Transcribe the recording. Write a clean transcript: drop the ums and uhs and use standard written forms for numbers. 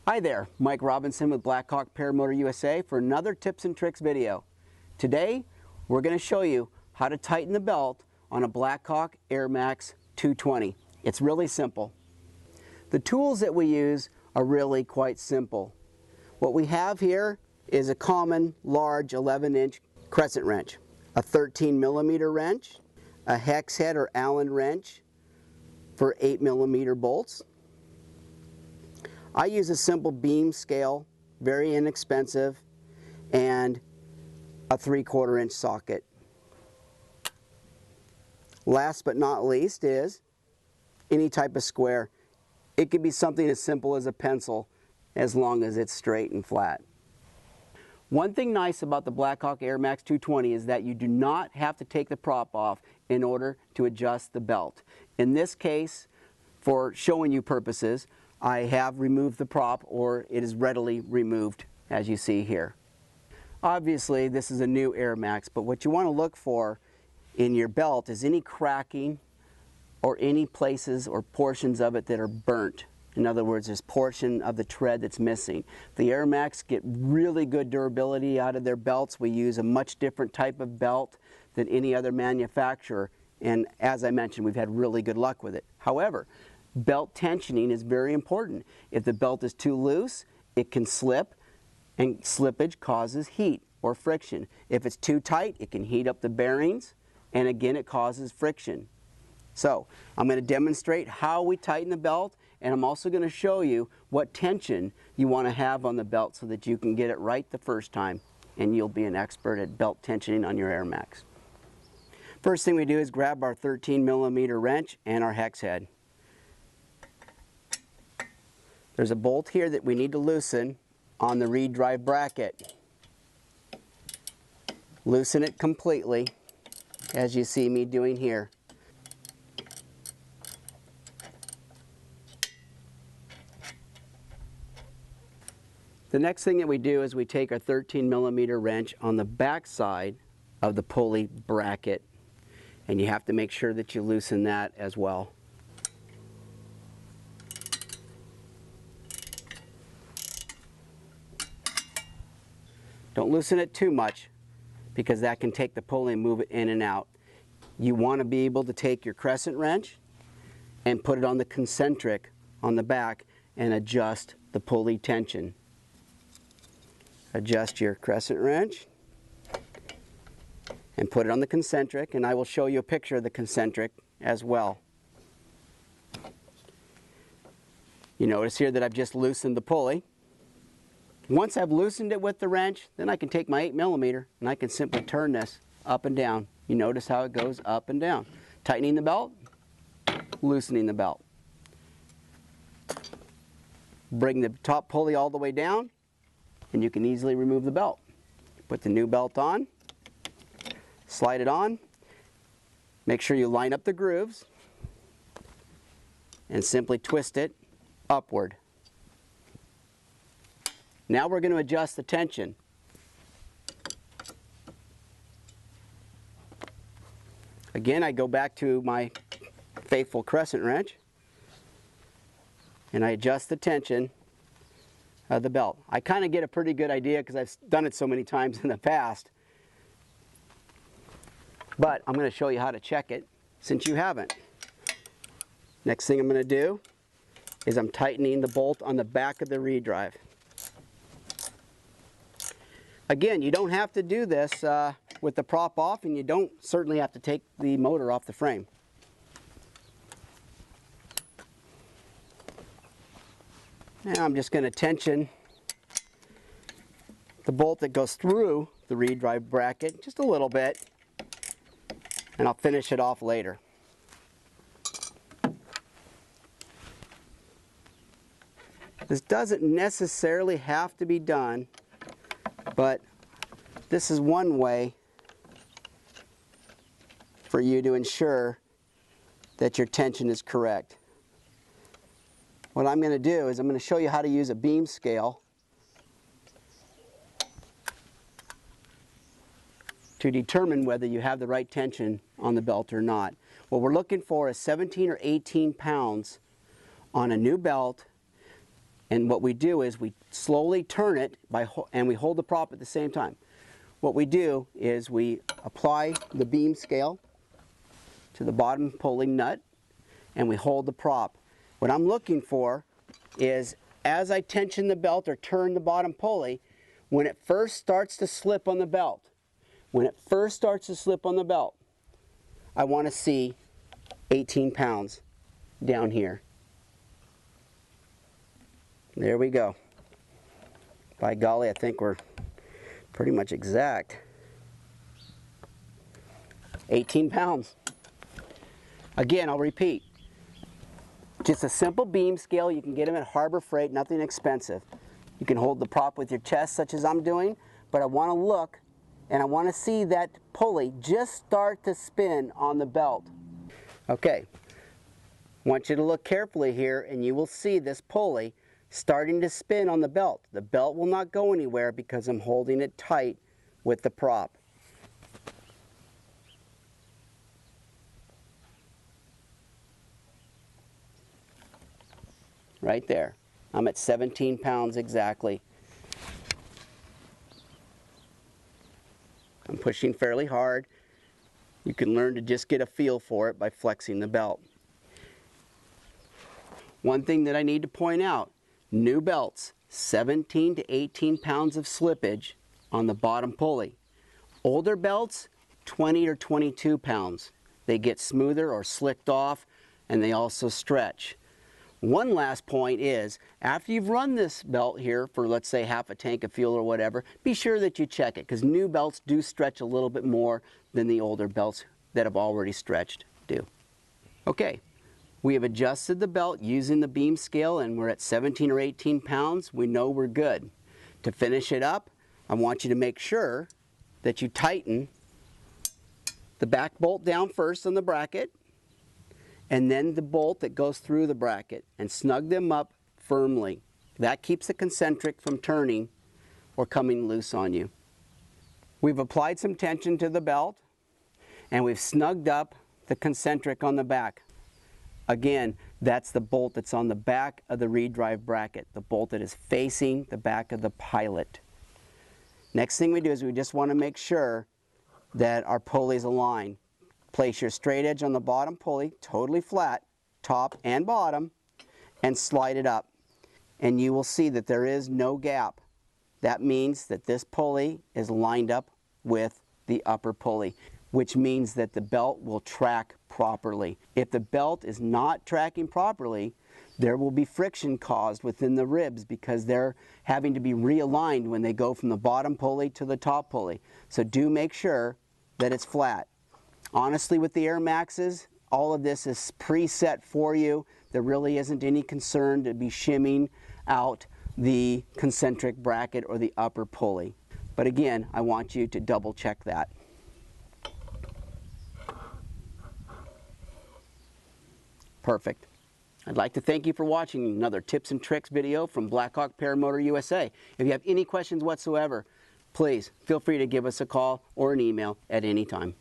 Hi there, Mike Robinson with BlackHawk Paramotor USA for another tips and tricks video. Today we're going to show you how to tighten the belt on a BlackHawk Air Max 220. It's really simple. The tools that we use are really quite simple. What we have here is a common large 11-inch crescent wrench, a 13mm wrench, a hex head or Allen wrench for 8mm bolts. I use a simple beam scale, very inexpensive, and a 3/4 inch socket. Last but not least is any type of square. It could be something as simple as a pencil, as long as it's straight and flat. One thing nice about the BlackHawk Air Max 220 is that you do not have to take the prop off in order to adjust the belt. In this case, for showing you purposes, I have removed the prop, or it is readily removed, as you see here. Obviously this is a new Air Max, but what you want to look for in your belt is any cracking or any places or portions of it that are burnt. In other words, there's portion of the tread that's missing. The Air Max get really good durability out of their belts. We use a much different type of belt than any other manufacturer, and as I mentioned, we've had really good luck with it. However, belt tensioning is very important. If the belt is too loose, it can slip, and slippage causes heat or friction. If it's too tight, it can heat up the bearings, and again it causes friction. So I'm going to demonstrate how we tighten the belt, and I'm also going to show you what tension you want to have on the belt so that you can get it right the first time, and you'll be an expert at belt tensioning on your Air Max. First thing we do is grab our 13mm wrench and our hex head. There's a bolt here that we need to loosen on the reed drive bracket. Loosen it completely, as you see me doing here. The next thing that we do is we take our 13mm wrench on the back side of the pulley bracket, and you have to make sure that you loosen that as well. Don't loosen it too much, because that can take the pulley and move it in and out. You want to be able to take your crescent wrench and put it on the concentric on the back and adjust the pulley tension. Adjust your crescent wrench and put it on the concentric, and I will show you a picture of the concentric as well. You notice here that I've just loosened the pulley. Once I've loosened it with the wrench, then I can take my 8mm and I can simply turn this up and down. You notice how it goes up and down. Tightening the belt, loosening the belt. Bring the top pulley all the way down, and you can easily remove the belt. Put the new belt on, slide it on, make sure you line up the grooves, and simply twist it upward. Now we're going to adjust the tension. Again, I go back to my faithful crescent wrench and I adjust the tension of the belt. I kind of get a pretty good idea because I've done it so many times in the past. But I'm going to show you how to check it since you haven't. Next thing I'm going to do is I'm tightening the bolt on the back of the reed drive. Again, you don't have to do this with the prop off, and you don't certainly have to take the motor off the frame. Now I'm just going to tension the bolt that goes through the reed drive bracket just a little bit, and I'll finish it off later. This doesn't necessarily have to be done, but this is one way for you to ensure that your tension is correct. What I'm going to do is I'm going to show you how to use a beam scale to determine whether you have the right tension on the belt or not. What we're looking for is 17 or 18 pounds on a new belt And what we do is we slowly turn it and we hold the prop at the same time. What we do is we apply the beam scale to the bottom pulley nut and we hold the prop. What I'm looking for is as I tension the belt or turn the bottom pulley, when it first starts to slip on the belt, I want to see 18 pounds down here. There we go. By golly, I think we're pretty much exact. 18 pounds. Again, I'll repeat. Just a simple beam scale. You can get them at Harbor Freight, nothing expensive. You can hold the prop with your chest, such as I'm doing, but I want to look and I want to see that pulley just start to spin on the belt. Okay, I want you to look carefully here and you will see this pulley starting to spin on the belt. The belt will not go anywhere because I'm holding it tight with the prop. Right there. I'm at 17 pounds exactly. I'm pushing fairly hard. You can learn to just get a feel for it by flexing the belt. One thing that I need to point out, new belts, 17 to 18 pounds of slippage on the bottom pulley. Older belts, 20 or 22 pounds. They get smoother or slicked off and they also stretch. One last point is, after you've run this belt here for, let's say, half a tank of fuel or whatever, be sure that you check it, because new belts do stretch a little bit more than the older belts that have already stretched do. Okay, we have adjusted the belt using the beam scale and we're at 17 or 18 pounds. We know we're good. To finish it up, I want you to make sure that you tighten the back bolt down first on the bracket, and then the bolt that goes through the bracket, and snug them up firmly. That keeps the concentric from turning or coming loose on you. We've applied some tension to the belt and we've snugged up the concentric on the back. Again, that's the bolt that's on the back of the redrive bracket, the bolt that is facing the back of the pilot. Next thing we do is we just want to make sure that our pulley's aligned. Place your straight edge on the bottom pulley, totally flat, top and bottom, and slide it up. And you will see that there is no gap. That means that this pulley is lined up with the upper pulley, which means that the belt will track properly. If the belt is not tracking properly, there will be friction caused within the ribs because they're having to be realigned when they go from the bottom pulley to the top pulley. So do make sure that it's flat. Honestly, with the Air Maxes, all of this is preset for you. There really isn't any concern to be shimming out the concentric bracket or the upper pulley. But again, I want you to double check that. Perfect. I'd like to thank you for watching another tips and tricks video from BlackHawk Paramotor USA. If you have any questions whatsoever, please feel free to give us a call or an email at any time.